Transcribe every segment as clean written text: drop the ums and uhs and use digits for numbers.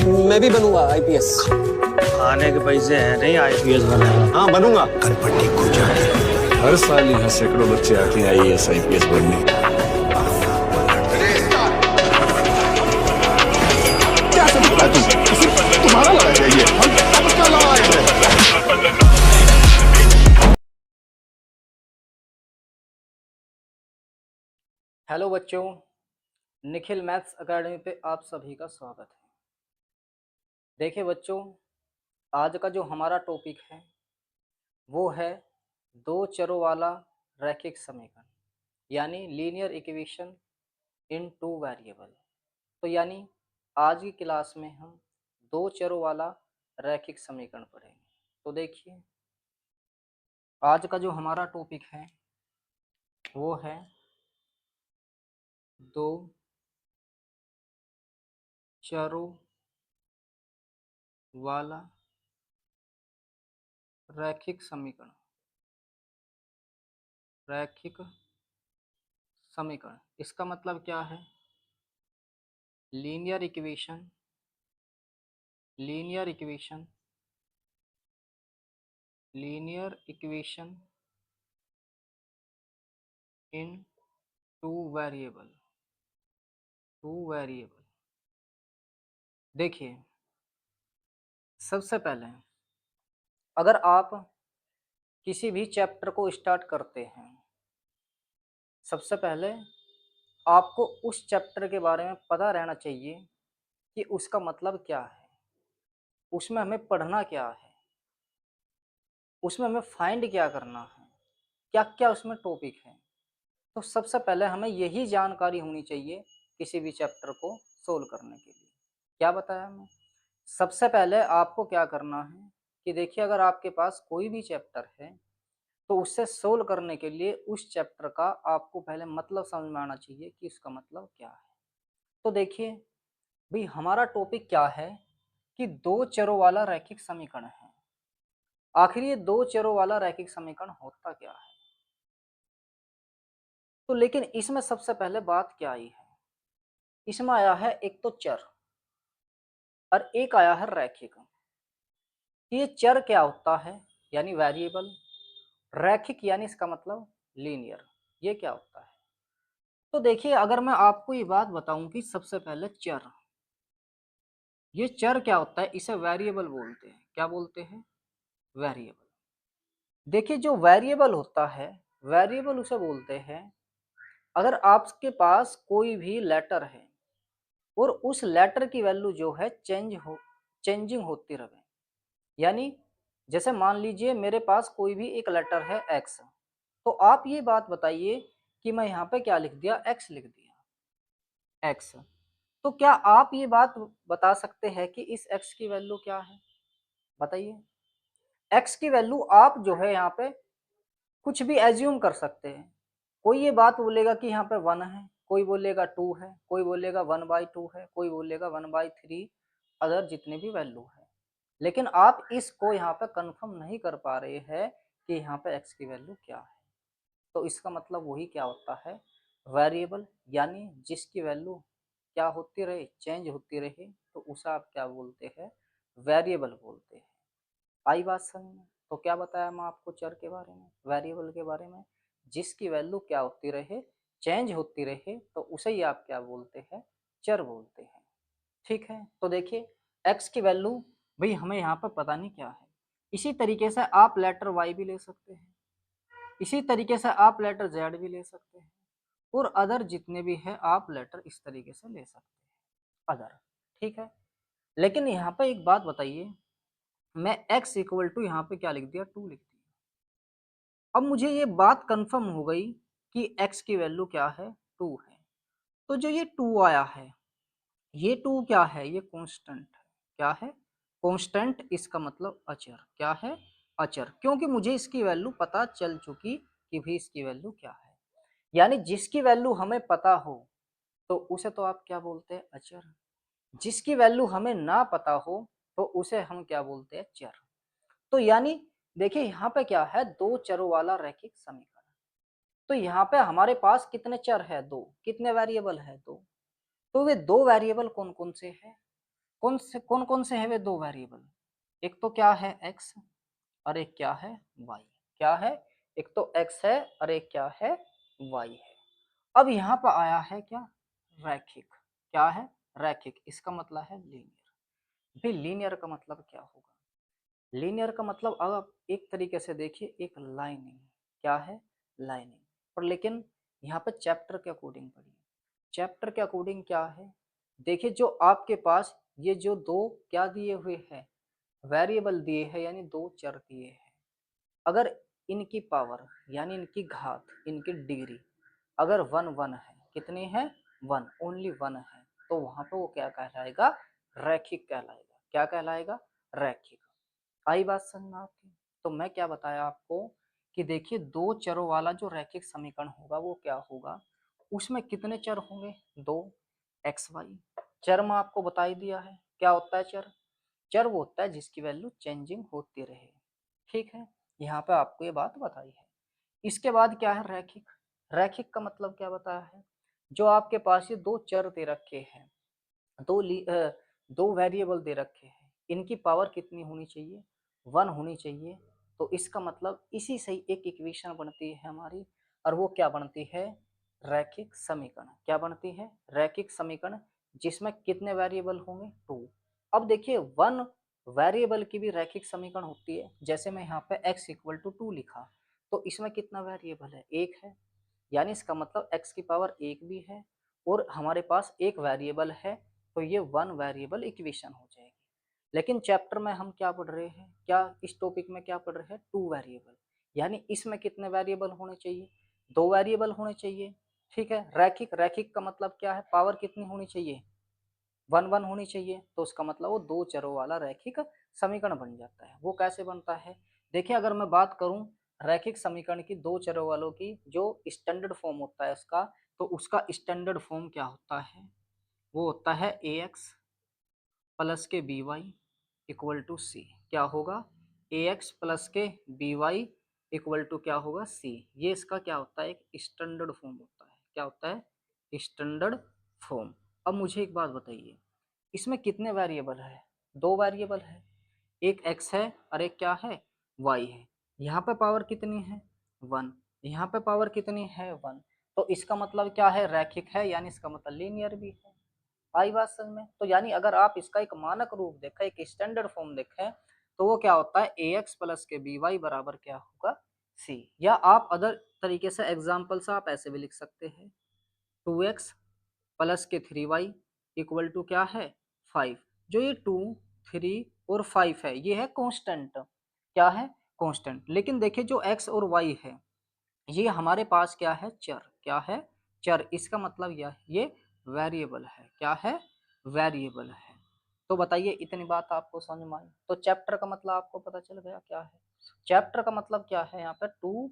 मैं भी बनूंगा आईपीएस। खाने के पैसे हैं नहीं आईपीएस बनेगा। हाँ बनूंगा। कनपट्टी को जाके हर साल यहाँ सैकड़ों बच्चे आते हैं आईएएस आईपीएस बनने। क्या सब बोला तू? तुम्हारा लड़ाई है ये, हम सबका लड़ाई है। हेलो बच्चों, निखिल मैथ्स एकेडमी पे आप सभी का स्वागत है। देखिए बच्चों, आज का जो हमारा टॉपिक है वो है दो चरों वाला रैखिक समीकरण यानी linear equation in two variable. तो यानी आज की क्लास में हम दो चरों वाला रैखिक समीकरण पढ़ेंगे। तो देखिए, आज का जो हमारा टॉपिक है वो है दो चरों वाला रैखिक समीकरण। रैखिक समीकरण इसका मतलब क्या है? Linear equation linear equation linear equation in two variable. देखिए, सबसे पहले अगर आप किसी भी चैप्टर को स्टार्ट करते हैं, सबसे पहले आपको उस चैप्टर के बारे में पता रहना चाहिए कि उसका मतलब क्या है, उसमें हमें पढ़ना क्या है, उसमें हमें फाइंड क्या करना है, क्या क्या उसमें टॉपिक है। तो सबसे पहले हमें यही जानकारी होनी चाहिए किसी भी चैप्टर को सोल्व करने के लिए। क्या बताया हमें? सबसे पहले आपको क्या करना है कि देखिए, अगर आपके पास कोई भी चैप्टर है तो उससे सोल्व करने के लिए उस चैप्टर का आपको पहले मतलब समझ में आना चाहिए कि उसका मतलब क्या है। तो देखिए भाई, हमारा टॉपिक क्या है कि दो चरों वाला रैखिक समीकरण है। आखिर ये दो चरों वाला रैखिक समीकरण होता क्या है? तो लेकिन इसमें सबसे पहले बात क्या आई है, इसमें आया है एक तो चर और एक आया है रैखिक। ये चर क्या होता है यानी वेरिएबल, रैखिक यानी इसका मतलब लीनियर, ये क्या होता है? तो देखिए, अगर मैं आपको ये बात बताऊं कि सबसे पहले चर, ये चर क्या होता है, इसे वेरिएबल बोलते हैं। क्या बोलते हैं? वेरिएबल। देखिए, जो वेरिएबल होता है, वेरिएबल उसे बोलते हैं अगर आपके पास कोई भी लेटर है और उस लेटर की वैल्यू जो है चेंजिंग होती रहे। यानी जैसे मान लीजिए मेरे पास कोई भी एक लेटर है एक्स, तो आप ये बात बताइए कि मैं यहाँ पे क्या लिख दिया, एक्स लिख दिया, एक्स। तो क्या आप ये बात बता सकते हैं कि इस एक्स की वैल्यू क्या है? बताइए। एक्स की वैल्यू आप जो है यहाँ पे कुछ भी एज्यूम कर सकते हैं। कोई ये बात बोलेगा कि यहाँ पे 1 है, कोई बोलेगा 2 है, कोई बोलेगा 1/2 है, कोई बोलेगा 1/3, अदर जितने भी वैल्यू है। लेकिन आप इसको यहाँ पे कंफर्म नहीं कर पा रहे हैं कि यहाँ पे एक्स की वैल्यू क्या है। तो इसका मतलब वही क्या होता है, वेरिएबल, यानी जिसकी वैल्यू क्या होती रहे, चेंज होती रहे, तो उसे आप क्या बोलते हैं, वेरिएबल बोलते हैं। आई बात समझ में? तो क्या बताया मैं आपको चर के बारे में, वेरिएबल के बारे में, जिसकी वैल्यू क्या होती रहे, चेंज होती रहे, तो उसे ही आप क्या बोलते हैं, चर बोलते हैं। ठीक है। तो देखिए, एक्स की वैल्यू भाई हमें यहाँ पर पता नहीं क्या है। इसी तरीके से आप लेटर वाई भी ले सकते हैं, इसी तरीके से आप लेटर जेड भी ले सकते हैं, और अदर जितने भी है आप लेटर इस तरीके से ले सकते हैं, अदर। ठीक है। लेकिन यहाँ पे एक बात बताइए, मैं x इक्वल टू यहाँ पे क्या लिख दिया, 2 लिख दिया। अब मुझे ये बात कंफर्म हो गई कि x की वैल्यू क्या है, 2 है। तो जो ये 2 आया है, ये 2 क्या है, ये कांस्टेंट है। क्या है? कांस्टेंट। इसका मतलब अचर। क्या है? अचर। क्योंकि मुझे इसकी वैल्यू पता चल चुकी कि भाई इसकी वैल्यू क्या है। यानी जिसकी वैल्यू हमें पता हो तो उसे तो आप क्या बोलते हैं, अचर। जिसकी वैल्यू हमें ना पता हो तो उसे हम क्या बोलते हैं, चर। तो यानी देखिए, यहाँ पे क्या है, दो चरों वाला रैखिक समीकरण। तो यहाँ पे हमारे पास कितने चर है, दो। कितने वेरिएबल है, दो। तो वे दो वेरिएबल कौन कौन से हैं? कौन कौन से है वे दो वेरिएबल? एक तो क्या है x और एक क्या है y। क्या है? एक तो x है और एक क्या है y है। अब यहाँ पर आया है क्या? रैखिक। क्या है? रैखिक। इसका मतलब है लीनियर। भाई लीनियर का मतलब क्या होगा? लीनियर का मतलब अब आप एक तरीके से देखिए, एक लाइनिंग। क्या है? लाइनिंग। पर लेकिन यहाँ पर चैप्टर के अकॉर्डिंग पढ़िए। चैप्टर के अकॉर्डिंग क्या है? देखिए जो आपके पास ये जो दो क्या दिए हुए हैं, वेरिएबल दिए हैं, यानी दो चर दिए हैं, अगर इनकी पावर यानी इनकी घात, इनकी डिग्री अगर वन वन है, कितनी है? वन, ओनली वन है, तो वहां पे वो क्या कहलाएगा? रैखिक कहलाएगा। क्या कहलाएगा? रैखिक। आई बात समझ में आपकी? तो मैं क्या बताया आपको कि देखिए दो चरों वाला जो रैखिक समीकरण होगा वो क्या होगा? उसमें कितने चर होंगे? दो। X y. चर में आपको बता ही दिया है क्या होता है चर। चर वो होता है जिसकी वैल्यू चेंजिंग होती रहे। ठीक है, यहाँ पे आपको ये बात बताई है। इसके बाद क्या है? रैखिक। रैखिक का मतलब क्या बताया है? जो आपके पास ये दो चर दे रखे हैं, दो वेरिएबल दे रखे हैं, इनकी पावर कितनी होनी चाहिए? वन होनी चाहिए। तो इसका मतलब इसी से ही एक इक्वेशन बनती है हमारी, और वो क्या बनती है? रैखिक समीकरण। क्या बनती है? रैखिक समीकरण। जिसमें कितने वेरिएबल होंगे? टू। अब देखिए वन वेरिएबल की भी रैखिक समीकरण होती है। जैसे मैं यहाँ पे x इक्वल टू टू लिखा, तो इसमें कितना वेरिएबल है? एक है, यानी इसका मतलब x की पावर एक भी है और हमारे पास एक वेरिएबल है, तो ये वन वेरिएबल इक्वेशन हो जाएगी। लेकिन चैप्टर में हम क्या पढ़ रहे हैं? क्या इस टॉपिक में क्या पढ़ रहे हैं? Two variable. यानी इसमें कितने वेरिएबल होने चाहिए? दो वेरिएबल होने चाहिए। ठीक है। रैखिक, रैखिक का मतलब क्या है? पावर कितनी होनी चाहिए? वन वन होनी चाहिए। तो उसका मतलब वो दो चरों वाला रैखिक समीकरण बन जाता है। वो कैसे बनता है? देखिए अगर मैं बात करूं रैखिक समीकरण की, दो चरों वालों की, जो स्टैंडर्ड फॉर्म होता है उसका, तो उसका स्टैंडर्ड फॉर्म क्या होता है? वो होता है ए एक्स प्लस के बी वाई इक्वल टू सी। क्या होगा? ए एक्स प्लस के बी वाई इक्वल टू क्या होगा? सी। ये इसका क्या होता है? एक स्टैंडर्ड फॉर्म होता है। क्या होता है? Standard form. अब मुझे एक बात बताइए, इसमें कितने वेरिएबल है? दो वेरिएबल है, एक x है और एक क्या है? y है। यहाँ पे पावर कितनी है? वन। यहाँ पे पावर कितनी है? वन। तो इसका मतलब क्या है? रैखिक है, यानी इसका मतलब लीनियर भी है। आई बात समझ में? तो यानी अगर आप इसका एक मानक रूप देखें, एक स्टैंडर्ड फॉर्म देखें, तो वो क्या होता है? ए एक्स प्लस के बी वाई बराबर क्या होगा? सी। या आप अदर तरीके से एग्जाम्पल से आप ऐसे भी लिख सकते हैं, टू एक्स प्लस के थ्री वाई इक्वल टू क्या है? फाइव। जो ये टू, थ्री और फाइव है, ये है कांस्टेंट। क्या है? कांस्टेंट। लेकिन देखिए जो एक्स और वाई है, ये हमारे पास क्या है? चर। क्या है? चर। इसका मतलब ये वेरिएबल है। क्या है? वेरिएबल है। तो बताइए इतनी बात आपको समझ में आई? तो चैप्टर का मतलब आपको पता चल गया क्या है? चैप्टर का मतलब क्या है? यहाँ पे टू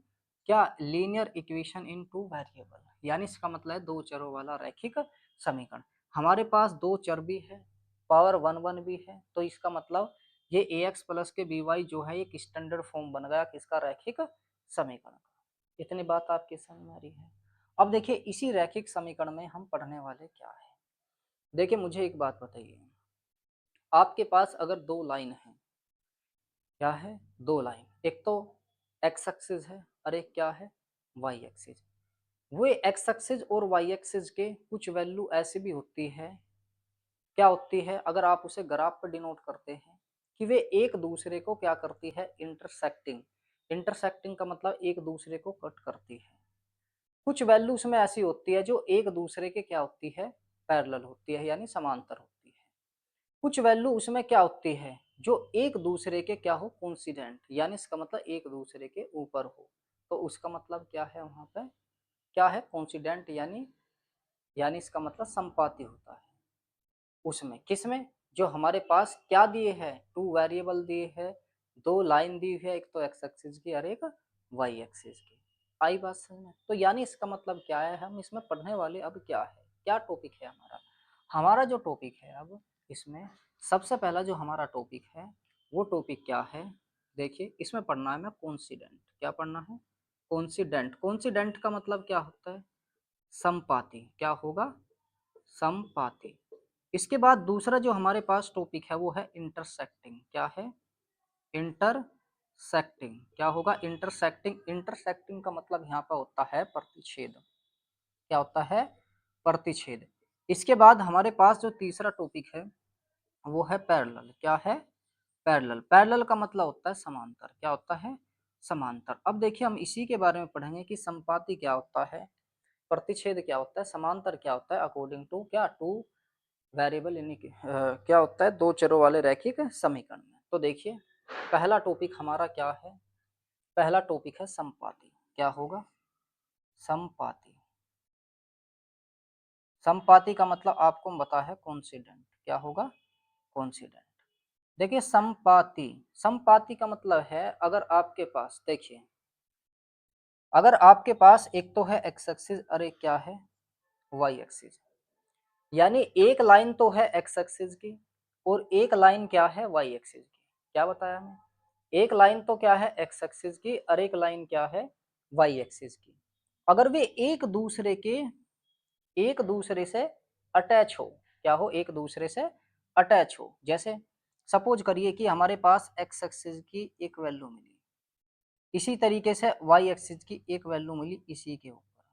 क्या? Linear equation in two variable, यानी इसका मतलब है दो चरों वाला रैखिक समीकरण। हमारे पास दो चर भी है, पावर वन वन भी है, तो इसका मतलब ये ए एक्स प्लस के बी वाई जो है एक स्टैंडर्ड फॉर्म बन गया किसका? रैखिक समीकरण का। इतनी बात आपकी समझ में आ रही है? अब देखिए इसी रैखिक समीकरण में हम पढ़ने वाले क्या है। देखिए मुझे एक बात बताइए, आपके पास अगर दो लाइन है, क्या है? दो लाइन, एक तो एक्स एक्सिस है और एक क्या है? Y axis. वो एक्स एक्सिस और वाई एक्सिस के कुछ वैल्यू ऐसी भी होती है, क्या होती है? अगर आप उसे ग्राफ पर डिनोट करते हैं कि वे एक दूसरे को क्या करती है? इंटरसेक्टिंग। इंटरसेक्टिंग का मतलब एक दूसरे को कट करती है। कुछ वैल्यू उसमें ऐसी होती है जो एक दूसरे के क्या होती है? पैरेलल होती है, यानी समांतर होती है। कुछ वैल्यू उसमें क्या होती है? जो एक दूसरे के क्या हो? कोइंसिडेंट, यानी इसका मतलब एक दूसरे के ऊपर हो। तो उसका मतलब क्या है? वहां पे क्या है? कोइंसिडेंट, यानी इसका मतलब संपाती होता है उसमें। किसमें? जो हमारे पास क्या दिए है? टू वेरिएबल दिए है, दो लाइन दी है, एक तो एक्स एक्सिस की और एक वाई एक्सिस की। आई बात समझ में? तो यानी इसका मतलब क्या है? हम इसमें पढ़ने वाले अब क्या है? क्या टॉपिक है हमारा? हमारा जो टॉपिक है अब इसमें, सबसे पहला जो हमारा टॉपिक है वो टॉपिक क्या है? देखिए इसमें पढ़ना है हमें कोइंसिडेंट। क्या पढ़ना है? कोइंसिडेंट। कोइंसिडेंट का मतलब क्या होता है? संपाती। क्या होगा? संपाती। इसके बाद दूसरा जो हमारे पास टॉपिक है वो है इंटरसेक्टिंग। क्या है? इंटरसेक्टिंग। क्या होगा? इंटरसेक्टिंग। इंटरसेक्टिंग का मतलब यहाँ पर होता है प्रतिच्छेद। क्या होता है? प्रतिच्छेद। इसके बाद हमारे पास जो तीसरा टॉपिक है वो है पैरेलल। क्या है? पैरेलल। पैरेलल का मतलब होता है समांतर। क्या होता है? समांतर। अब देखिए हम इसी के बारे में पढ़ेंगे कि संपाती क्या होता है, प्रतिच्छेद क्या होता है, समांतर क्या होता है, अकॉर्डिंग टू क्या, टू वेरिएबल यानी कि क्या होता है, दो चरों वाले रैखिक समीकरण में। तो देखिए पहला टॉपिक हमारा क्या है? पहला टॉपिक है संपाती। क्या होगा? संपाती। संपाती का मतलब आपको पता है कोइंसिडेंट। क्या होगा? कोइंसिडेंट। देखिए संपाती, संपाती का मतलब है अगर आपके पास, देखिए अगर आपके पास एक तो है एक्स एक्सिस और एक क्या है, वाई एक्सिस, यानी एक लाइन तो है एक्स एक्सिस की और एक लाइन क्या है, वाई एक्सिस की। क्या बताया मैं? एक लाइन तो क्या है, एक्स एक्सिस की, और एक लाइन क्या है, वाई एक्सिस की। अगर वे एक दूसरे से अटैच हो, क्या हो, एक दूसरे से अटैच हो, जैसे सपोज करिए कि हमारे पास एक्स एक्सिस की एक वैल्यू मिली, इसी तरीके से वाई एक्सिस की एक वैल्यू मिली इसी के ऊपर,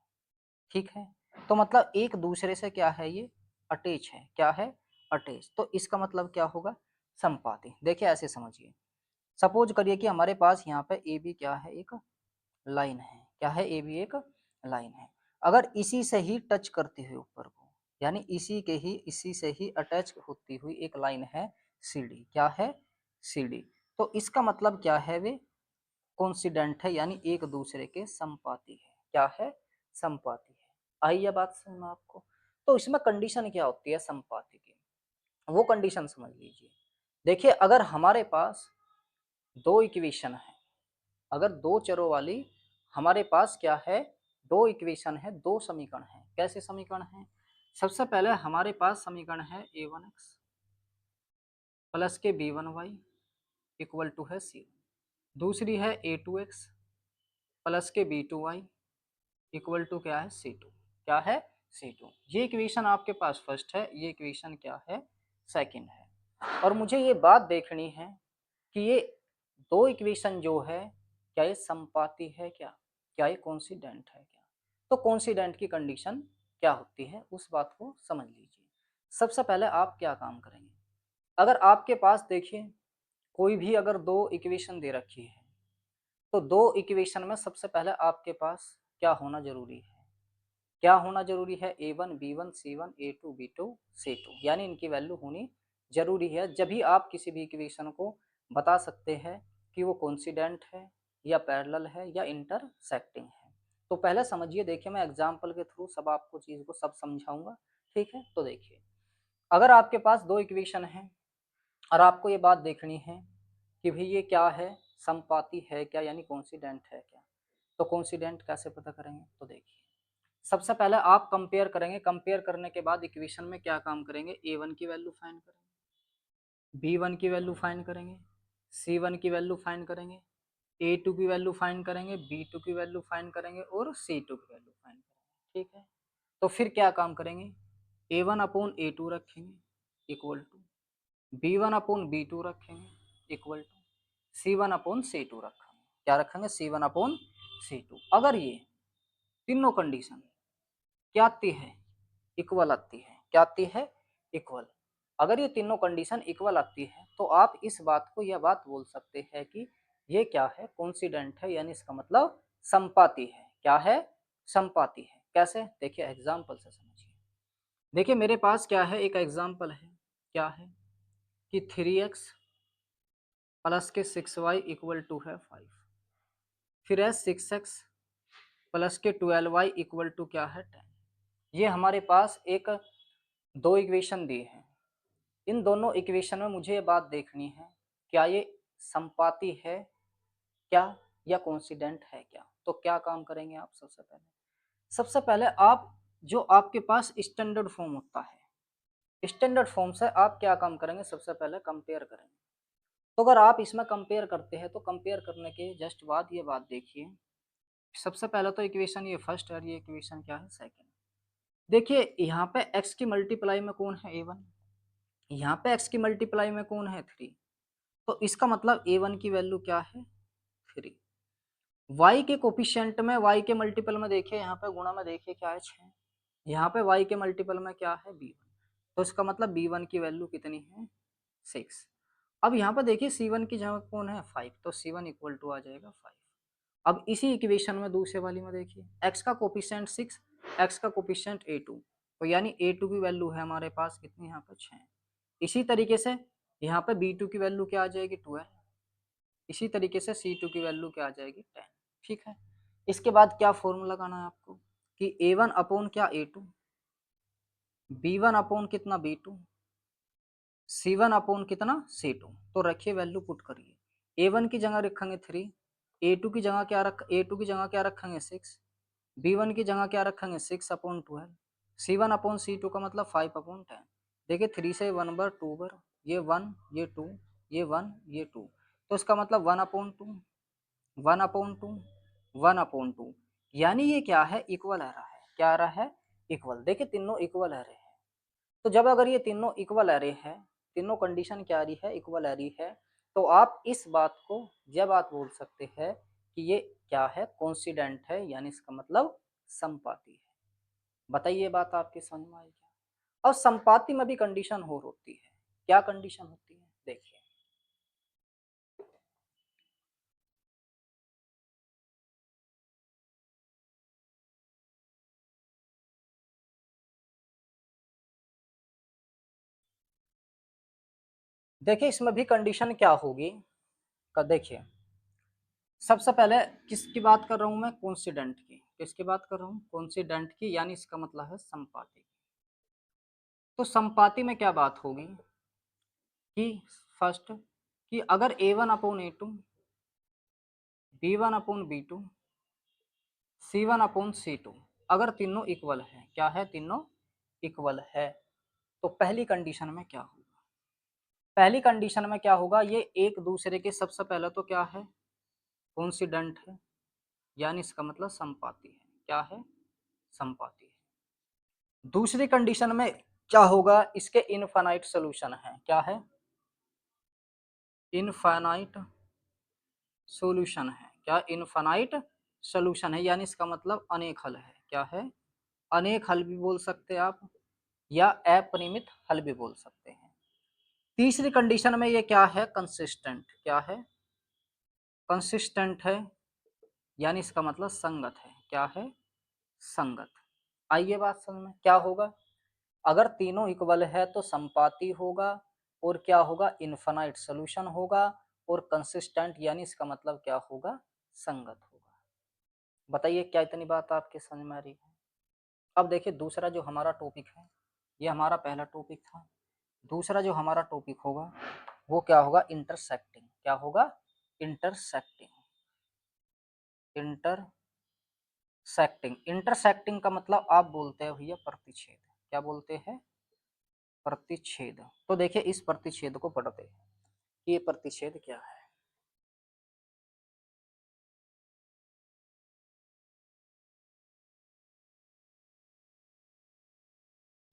ठीक है, तो मतलब एक दूसरे से क्या है, ये अटैच है। क्या है? अटैच। तो इसका मतलब क्या होगा? संपाती। देखिए ऐसे समझिए, सपोज करिए कि हमारे पास यहाँ पे ए बी क्या है, एक लाइन है। क्या है? ए बी एक लाइन है। अगर इसी से ही टच करते हुए ऊपर को, यानी इसी से ही अटैच होती हुई एक लाइन है सी डी। क्या है? C D. तो इसका मतलब क्या है, वे कोइंसिडेंट है, यानी एक दूसरे के संपाती है। क्या है? संपाती है। आई यह बात समझ में आपको? तो इसमें कंडीशन क्या होती है संपाती की, वो कंडीशन समझ लीजिए। देखिए अगर हमारे पास दो इक्वेशन है, अगर दो चरों वाली हमारे पास क्या है, दो इक्वेशन है, दो समीकरण है। कैसे समीकरण है? सबसे पहले हमारे पास समीकरण है a1x प्लस के b1y इक्वल टू है c। दूसरी है a2x प्लस के b2y इक्वल टू क्या है, c2। क्या है? c2। ये इक्वेशन आपके पास फर्स्ट है, ये इक्वेशन क्या है, सेकंड है। और मुझे ये बात देखनी है कि ये दो इक्वेशन जो है क्या ये संपाती है, क्या ये कोइंसिडेंट है क्या? तो कोइंसिडेंट की कंडीशन क्या होती है उस बात को समझ लीजिए। सबसे पहले आप क्या काम करेंगे, अगर आपके पास देखिए कोई भी अगर दो इक्वेशन दे रखी है, तो दो इक्वेशन में सबसे पहले आपके पास क्या होना जरूरी है, क्या होना जरूरी है, a1 b1 c1 a2 b2 c2, यानी इनकी वैल्यू होनी जरूरी है। जब भी आप किसी भी इक्वेशन को बता सकते हैं कि वो कोइंसिडेंट है या पैरेलल है या इंटरसेक्टिंग है। तो पहले समझिए, देखिए मैं एग्जांपल के थ्रू सब आपको चीज को सब समझाऊंगा, ठीक है। तो देखिए अगर आपके पास दो इक्वेशन है और आपको ये बात देखनी है कि भाई ये क्या है, संपाती है क्या, यानी कोइंसिडेंट है क्या, तो कोइंसिडेंट कैसे पता करेंगे? तो देखिए सबसे पहले आप कंपेयर करेंगे, कंपेयर करने के बाद इक्वेशन में क्या काम करेंगे, a1 की वैल्यू फाइंड करेंगे, b1 की वैल्यू फाइंड करेंगे, c1 की वैल्यू फाइंड करेंगे, a2 की वैल्यू फाइंड करेंगे, b2 की वैल्यू फाइंड करेंगे और c2 की वैल्यू फाइंड करेंगे, ठीक है। तो फिर क्या काम करेंगे, a1 अपॉन a2 रखेंगे equal to b1 upon b2 रखेंगे equal to c1 upon c2 रखेंगे। क्या रखेंगे? c1 upon c2। अगर ये तीनों कंडीशन क्या आती है, इक्वल आती है। क्या आती है? इक्वल। अगर ये तीनों कंडीशन इक्वल आती है तो आप इस बात को, यह बात बोल सकते हैं कि ये क्या है, कोइंसिडेंट है, यानी इसका मतलब संपाती है। क्या है? संपाती है। कैसे? देखिए एग्जाम्पल से समझिए। देखिए मेरे पास क्या है, एक एग्जाम्पल है, क्या है कि 3x प्लस के 6y इक्वल टू है 5, फिर है 6x प्लस के 12y इक्वल टू क्या है 10। ये हमारे पास एक दो इक्वेशन दी है, इन दोनों इक्वेशन में मुझे ये बात देखनी है क्या ये संपाती है क्या या कोइंसिडेंट है क्या। तो क्या काम करेंगे आप, सबसे पहले आप जो आपके पास स्टैंडर्ड फॉर्म होता है, स्टैंडर्ड फॉर्म से आप क्या काम करेंगे, सबसे पहले कंपेयर करेंगे। तो अगर आप इसमें कंपेयर करते हैं तो कंपेयर करने के जस्ट बाद ये बात देखिए, सबसे पहले तो इक्वेशन ये फर्स्ट है, ये इक्वेशन क्या है, सेकंड। देखिए यहाँ पे x की मल्टीप्लाई में कौन है, a1, यहाँ पे x की मल्टीप्लाई में कौन है 3, तो इसका मतलब a1 की वैल्यू क्या है 3। y के कोफिशिएंट में y के मल्टीपल में देखिए, यहाँ पे गुणा में देखिए क्या है 6, यहाँ पे y के मल्टीपल में क्या है b1, तो इसका मतलब b1 की वैल्यू कितनी है 6। अब यहाँ पर देखिए c1 की जगह कौन है 5, तो c1 इक्वल टू आ जाएगा 5। अब इसी इक्वेशन में दूसरे वाली में देखिए x का कोफिशिएंट 6, x का कोफिशिएंट a2, तो यानी a2 की वैल्यू है हमारे पास कितनी यहाँ पर 6। इसी तरीके से यहाँ पे b2 की वैल्यू क्या आ जाएगी 12, इसी तरीके से c2 की वैल्यू क्या आ जाएगी 10। ठीक है, इसके बाद क्या फॉर्मूला लगाना है आपको कि a1 अपॉन क्या a2, b1 अपॉन कितना b2, c1 अपॉन कितना c2, तो रखिए वैल्यू पुट करिए। a1 की जगह रखेंगे 3, a2 की जगह क्या रखेंगे 6, b1 की जगह क्या रखेंगे 6 अपॉन 12, c1 अपॉन c2 का मतलब 5 अपॉन 10। देखिए 3 से 1 बार 2 बार, ये 1 ये 2 ये 1 ये 2, तो इसका मतलब 1 अपॉन 2 1 अपॉन 2 1 अपॉन 2, यानी ये क्या है इक्वल आ रहा है, क्या आ रहा है इक्वल। देखिए तीनों इक्वल आ रहे हैं, तो जब अगर ये तीनों इक्वल आ रहे हैं, तीनों कंडीशन क्या आ रही है इक्वल आ रही है, तो आप इस बात को यह बात बोल सकते हैं कि ये क्या है कोइंसिडेंट है, यानी इसका मतलब संपाती है। बताइए ये बात आपकी समझ में आई क्या? और संपाती में भी कंडीशन और होती है, क्या कंडीशन होती है देखिए। देखिए इसमें भी कंडीशन क्या होगी का देखिए, सबसे पहले किसकी बात कर रहा हूं मैं कोइंसिडेंट की, किसकी बात कर रहा हूं कोइंसिडेंट की, यानी इसका मतलब है संपाती। तो संपाती में क्या बात होगी कि फर्स्ट कि अगर a1 upon a2, b1 upon b2, c1 upon c2 अगर तीनों इक्वल है, क्या है तीनों इक्वल है, तो पहली कंडीशन में क्या होगा, पहली कंडीशन में क्या होगा, ये एक दूसरे के सबसे पहले तो क्या है कोइंसिडेंट है, यानी इसका मतलब संपाती है, क्या है संपाती है। दूसरी कंडीशन में क्या होगा, इसके इनफाइनाइट सॉल्यूशन है, क्या है इनफाइनाइट सॉल्यूशन है, क्या इनफाइनाइट सॉल्यूशन है, यानी इसका मतलब अनेक हल है, क्या है अनेक हल भी बोल सकते हैं आप, या अपरिमित हल भी बोल सकते हैं। तीसरी कंडीशन में ये क्या है कंसिस्टेंट, क्या है कंसिस्टेंट है, यानी इसका मतलब संगत है, क्या है संगत। आइए बात समझ में क्या होगा, अगर तीनों इक्वल है तो संपाती होगा, और क्या होगा इनफाइनाइट सॉल्यूशन होगा, और कंसिस्टेंट यानी इसका मतलब क्या होगा संगत होगा। बताइए क्या इतनी बात आपके समझ में आ रही है? अब देखिए दूसरा जो हमारा टॉपिक है, ये हमारा पहला टॉपिक था, दूसरा जो हमारा टॉपिक होगा वो क्या होगा इंटरसेक्टिंग, क्या होगा इंटरसेक्टिंग। इंटरसेक्टिंग इंटरसेक्टिंग का मतलब आप बोलते हैं भैया प्रतिच्छेद, क्या बोलते हैं प्रतिच्छेद। तो देखिए इस प्रतिच्छेद को पढ़ते हैं कि ये प्रतिच्छेद क्या है।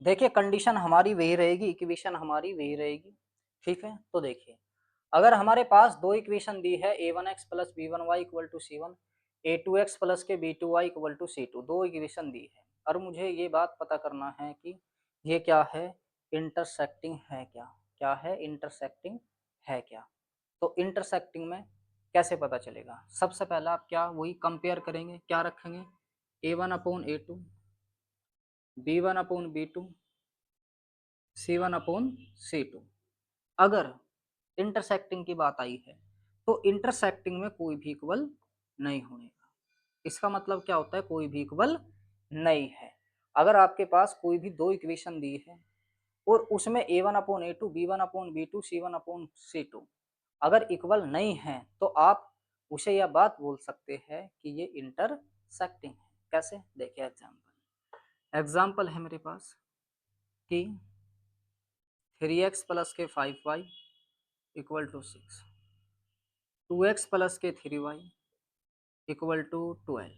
देखिए कंडीशन हमारी वही रहेगी, इक्वेशन हमारी वही रहेगी, ठीक है। तो देखिए अगर हमारे पास दो इक्वेशन दी है a1x plus b1y equal to c1, a2x plus के b2y इक्वल टू c2, दो इक्वेशन दी है, और मुझे ये बात पता करना है कि ये क्या है इंटरसेक्टिंग है क्या, क्या है इंटरसेक्टिंग है क्या। तो इंटरसेक्टिंग में कैसे पता चलेगा, सबसे पहला आप क्या वही कंपेयर करेंगे, क्या रखेंगे a1 upon a2, b1 upon b2, c1 upon c2। अगर इंटरसेक्टिंग की बात आई है तो इंटरसेक्टिंग में कोई भी इक्वल नहीं होगा, इसका मतलब क्या होता है कोई भी इक्वल नहीं है। अगर आपके पास कोई भी दो इक्वेशन दी है और उसमें a1 upon a2, b1 upon b2, c1 upon c2 अगर इक्वल नहीं है, तो आप उसे यह बात बोल सकते हैं कि ये इंटरसेक्टिंग है। कैसे देखिए एग्जाम्पल है मेरे पास कि 3x प्लस के 5y equal to 6, 2x plus के 3y इक्वल टू 12,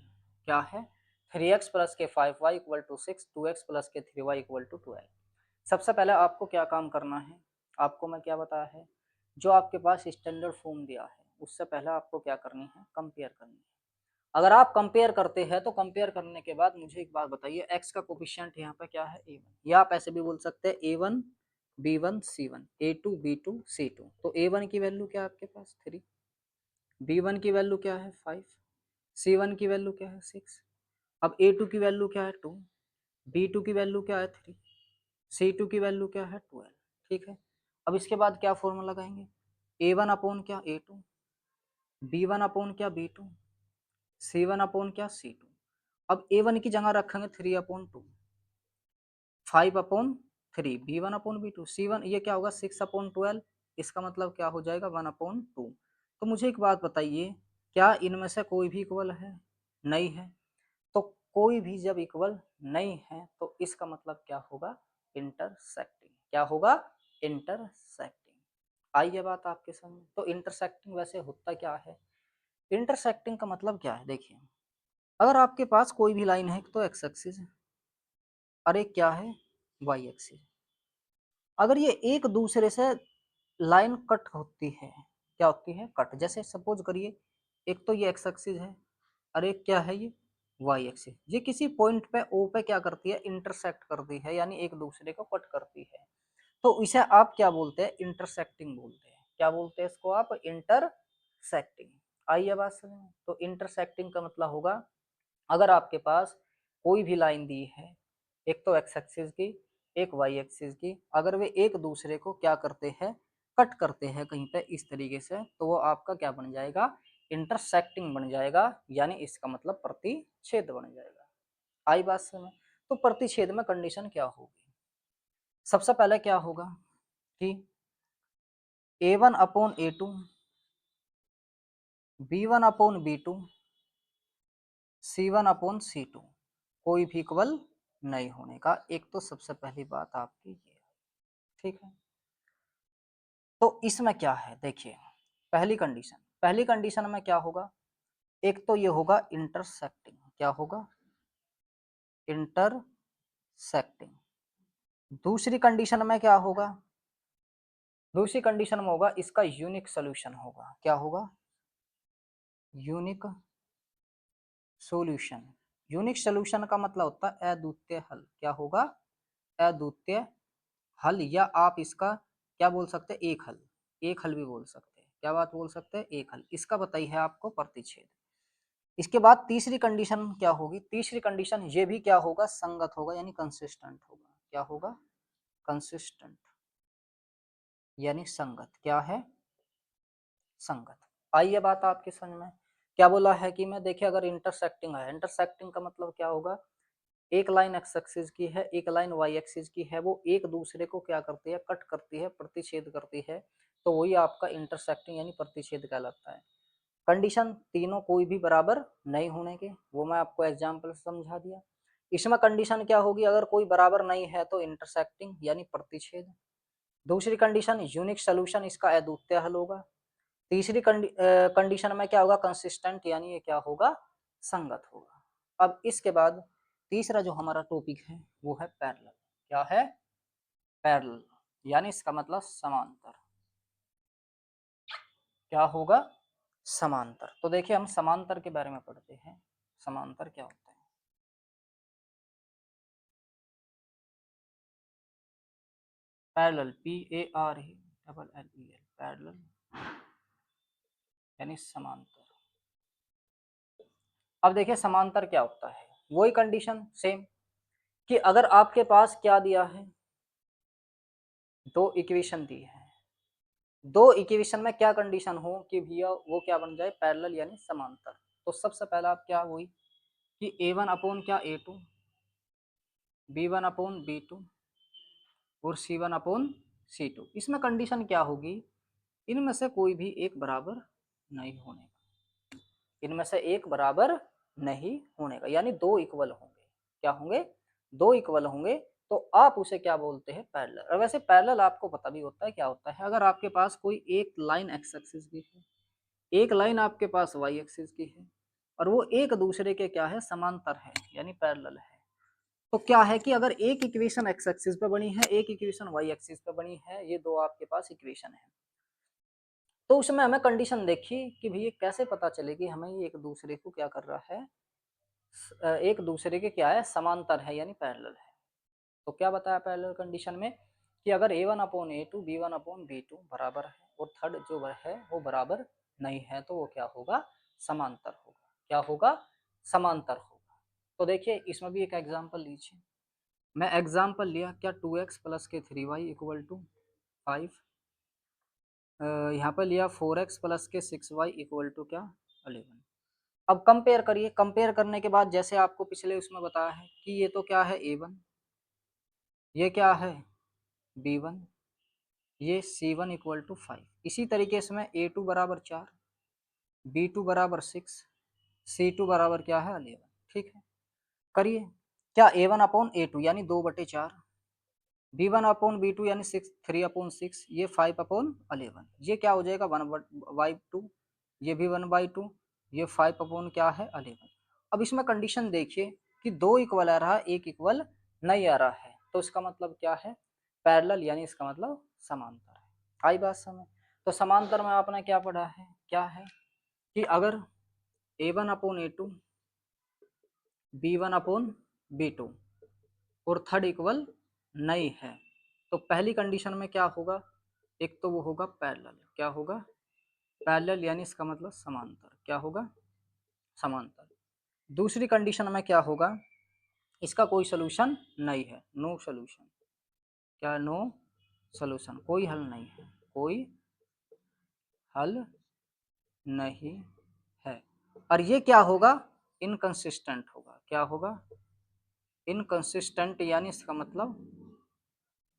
क्या है 3x प्लस के 5y equal to 6, 2x plus के 3y इक्वल टू 12। सबसे पहले आपको क्या काम करना है आपको मैं क्या बताया है, जो आपके पास स्टैंडर्ड फॉर्म दिया है उससे पहले आपको क्या करनी है, कंपेयर करनी है। अगर आप कंपेयर करते हैं तो कंपेयर करने के बाद मुझे एक बात बताइए, एक्स का कोफिशिएंट यहाँ पे क्या है, a1, या आप ऐसे भी बोल सकते हैं a1 b1 c1 a2 b2 c2। तो a1 की वैल्यू क्या है आपके पास 3, b1 की वैल्यू क्या है 5, c1 की वैल्यू क्या है 6। अब a2 की वैल्यू क्या है 2, b2 की वैल्यू क्या है 3, c2 की वैल्यू क्या है 12। ठीक है, अब इसके बाद क्या फॉर्मूला लगाएंगे, a1 अपॉन क्या a2, b1 अपॉन क्या b2, c1 अपॉन क्या c2। अब a1 की जगह रखेंगे 3/2, 5/3, b1 अपॉन b2, c1 ये क्या होगा 6/12, इसका मतलब क्या हो जाएगा 1/2। तो मुझे एक बात बताइए, क्या इनमें से कोई भी इक्वल है, नहीं है। तो कोई भी जब इक्वल नहीं है तो इसका मतलब क्या होगा, इंटरसेक्टिंग। क्या होगा, इंटरसेक्टिंग। आइए बात आपके सामने, तो इंटरसेक्टिंग वैसे होता क्या है, इंटरसेक्टिंग का मतलब क्या है, देखिए अगर आपके पास कोई भी लाइन है, एक तो एक्स एक्सिस है और एक क्या है, वाई एक्सिस। अगर ये एक दूसरे से लाइन कट होती है, क्या होती है, कट। जैसे सपोज करिए एक तो ये एक्स एक्सिस है और एक क्या है, ये वाई एक्सिस। ये किसी पॉइंट पे ओ पे क्या करती है, इंटरसेक्ट करती है, यानी एक दूसरे को कट करती है। तो इसे आप क्या बोलते हैं, इंटरसेक्टिंग बोलते हैं। क्या बोलते हैं इसको आप, इंटरसेक्टिंग। आइए बात समझ में, तो इंटरसेक्टिंग का मतलब होगा, अगर आपके पास कोई भी लाइन दी है, एक तो एक्स एक्सिस की एक वाई एक्सिस की, अगर वे एक दूसरे को क्या करते हैं, कट करते हैं कहीं पे इस तरीके से, तो वो आपका क्या बन जाएगा, इंटरसेक्टिंग बन जाएगा, यानी इसका मतलब प्रतिच्छेद बन जाएगा। आई बात समझ। तो प्रतिच्छेद में कंडीशन क्या होगी, सबसे पहले क्या होगा कि a1 upon a2, b1 upon b2, c1 upon c2 कोई भी इक्वल नहीं होने का। एक तो सबसे पहली बात आपकी ये है, ठीक है। तो इसमें क्या है, देखिए पहली कंडीशन में क्या होगा, एक तो ये होगा इंटरसेक्टिंग। क्या होगा, इंटरसेक्टिंग। दूसरी कंडीशन में क्या होगा, दूसरी कंडीशन में होगा इसका यूनिक सोल्यूशन होगा। क्या होगा, यूनिक सॉल्यूशन। यूनिक सॉल्यूशन का मतलब होता है अद्वितीय हल। क्या होगा, अद्वितीय हल, या आप इसका क्या बोल सकते हैं, एक हल। एक हल भी बोल सकते हैं। क्या बात बोल सकते हैं, एक हल। इसका बताइए है आपको प्रतिच्छेद। इसके बाद तीसरी कंडीशन क्या होगी, तीसरी कंडीशन ये भी क्या होगा, संगत होगा, यानी कंसिस्टेंट होगा। क्या होगा, कंसिस्टेंट, यानी संगत। क्या है, संगत। आइए बात आपके समझ में, क्या बोला है कि मैं देखिए अगर इंटरसेक्टिंग है, इंटरसेक्टिंग का मतलब क्या होगा, एक लाइन एक्स एक्सिस की है, एक लाइन वाई एक्सिस की है, वो एक दूसरे को क्या करती है, कट करती है, प्रतिच्छेद करती है, तो वही आपका इंटरसेक्टिंग यानी प्रतिच्छेद कहलाता है। कंडीशन तीनों कोई भी बराबर नहीं होने के, वो मैं आपको एग्जाम्पल से समझा दिया। इसमें कंडीशन क्या होगी, अगर कोई बराबर नहीं है तो इंटरसेक्टिंग यानी प्रतिच्छेद। दूसरी कंडीशन यूनिक सोल्यूशन, इसका अद्वितीय हल होगा। तीसरी कंडीशन में क्या होगा, कंसिस्टेंट, यानी ये क्या होगा, संगत होगा। अब इसके बाद तीसरा जो हमारा टॉपिक है वो है पैरेलल। क्या है, पैरेलल, यानी इसका मतलब समांतर। क्या होगा, समांतर। तो देखिए हम समांतर के बारे में पढ़ते हैं, समांतर क्या होता है। पैरेलल, PARELLEL, पैरेलल यानी समांतर। अब देखिए समांतर क्या होता है, वही कंडीशन सेम, कि अगर आपके पास क्या दिया है, दो इक्वेशन दी है, दो इक्वेशन में क्या कंडीशन हो कि भैया वो क्या बन जाए, पैरेलल यानी समांतर। तो सबसे पहला आप क्या हुई कि a1 अपॉन क्या a2, b1 अपॉन b2 और c1 अपॉन c2। इसमें कंडीशन क्या होगी, इनमें से कोई भी एक बराबर नहीं होने का, इनमें से एक बराबर नहीं होने का, यानी दो इक्वल होंगे। क्या होंगे, दो इक्वल होंगे, तो आप उसे क्या बोलते हैं, पैरेलल। और वैसे पैरेलल आपको पता भी होता है क्या होता है, अगर आपके पास कोई एक लाइन एक्स एक्सिस की है, एक लाइन आपके पास वाई एक्सिस की है, और वो एक दूसरे के क्या है, समांतर है, यानी पैरेलल है, तो क्या है कि अगर एक इक्वेशन एक्स एक्सिस पे बनी है, एक इक्वेशन वाई एक्सिस पे बनी है, ये दो आपके पास इक्वेशन है, तो उसमें हमें कंडीशन देखी कि भैया कैसे पता चलेगी हमें ये एक दूसरे को क्या कर रहा है, एक दूसरे के क्या है, समांतर है यानी पैरेलल है। तो क्या बताया पैरेलल कंडीशन में कि अगर a1/a2 b1/b2 बराबर है और थर्ड जो है वो बराबर नहीं है तो वो क्या होगा, समांतर होगा। क्या होगा, समांतर होगा। तो देखिए इसमें भी एक एग्जांपल लीजिए। मैं एग्जांपल लिया क्या, 2x प्लस के 3y इक्वल टू 5, यहाँ पर लिया 4x प्लस के 6y इक्वल टू क्या, 11। अब कंपेयर करिए, कंपेयर करने के बाद जैसे आपको पिछले उसमें बताया है कि ये तो क्या है a1, ये क्या है b1, ये c1 इक्वल टू 5। इसी तरीके से मैं a2 बराबर 4, b2 बराबर 6, c2 बराबर क्या है 11। ठीक है, करिए क्या, a1/a2 यानी 2/4, b1/b2 यानी 3/6, ये 5/11, ये क्या हो जाएगा 1/2, ये भी 1/2, ये 5 क्या है 11। अब इसमें कंडीशन देखिए कि दो इक्वल आ रहा है, एक इक्वल नहीं आ रहा है, तो इसका मतलब क्या है, पैरेलल, यानी इसका मतलब समांतर है। आई बात समझ। तो समांतर में आपने क्या पढ़ा है, क्या है कि अगर a1/a2 b1/b2 और थर्ड इक्वल नहीं है तो पहली कंडीशन में क्या होगा, एक तो वो होगा पैरेलल, क्या होगा, पैरेलल यानी इसका मतलब समांतर, क्या होगा, समांतर। दूसरी कंडीशन में क्या होगा, इसका कोई सोल्यूशन नहीं है, नो सोल्यूशन, क्या, नो सोल्यूशन, कोई हल नहीं है, कोई हल नहीं है। और ये क्या होगा, इनकंसिस्टेंट होगा, क्या होगा, इनकंसिस्टेंट यानी इसका मतलब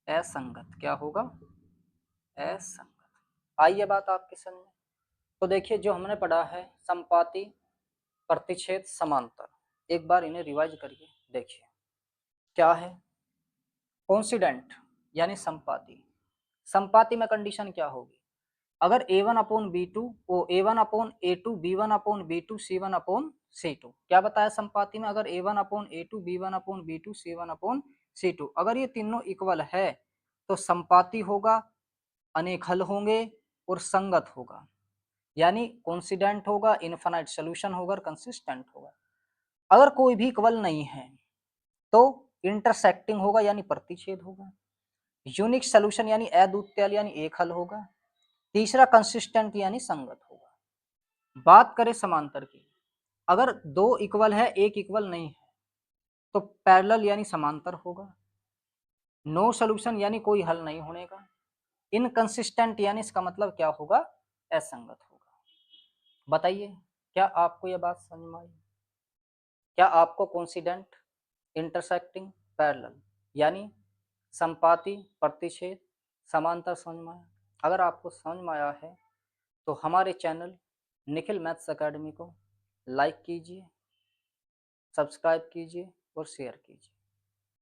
असंगत, क्या होगा, असंगत। आइए बात आपके समझ में। तो देखिए जो हमने पढ़ा है संपाती, प्रतिच्छेद, समांतर, एक बार इन्हें रिवाइज करिए। देखिए क्या है, कोंसिडेंट यानी संपाती, संपाती में कंडीशन क्या होगी, अगर a1/b2 ओ a1/a2 b1/b2 c1/c2, क्या बताया संपाती में, अगर a1/a2 b1/b2 c1/c2 अगर ये तीनों इक्वल है तो संपाती होगा, अनेक हल होंगे और संगत होगा, यानी कोंसिडेंट होगा, इनफाइनाइट सोल्यूशन होगा, कंसिस्टेंट होगा। अगर कोई भी इक्वल नहीं है तो इंटरसेक्टिंग होगा यानी प्रतिच्छेद होगा, यूनिक सोल्यूशन यानी अद्वितीय यानी एक हल होगा, तीसरा कंसिस्टेंट यानी संगत होगा। बात करें समांतर की, अगर दो इक्वल है एक इक्वल नहीं है तो पैरेलल यानी समांतर होगा, नो सोल्यूशन यानी कोई हल नहीं होने का, इनकंसिस्टेंट यानी इसका मतलब क्या होगा, असंगत होगा। बताइए क्या आपको यह बात समझ में आई, क्या आपको कोंसिडेंट, इंटरसेक्टिंग, पैरेलल यानी संपाती, प्रतिच्छेद, समांतर समझ में आया? अगर आपको समझ में आया है तो हमारे चैनल निखिल मैथ्स एकेडमी को लाइक कीजिए, सब्सक्राइब कीजिए और शेयर कीजिए।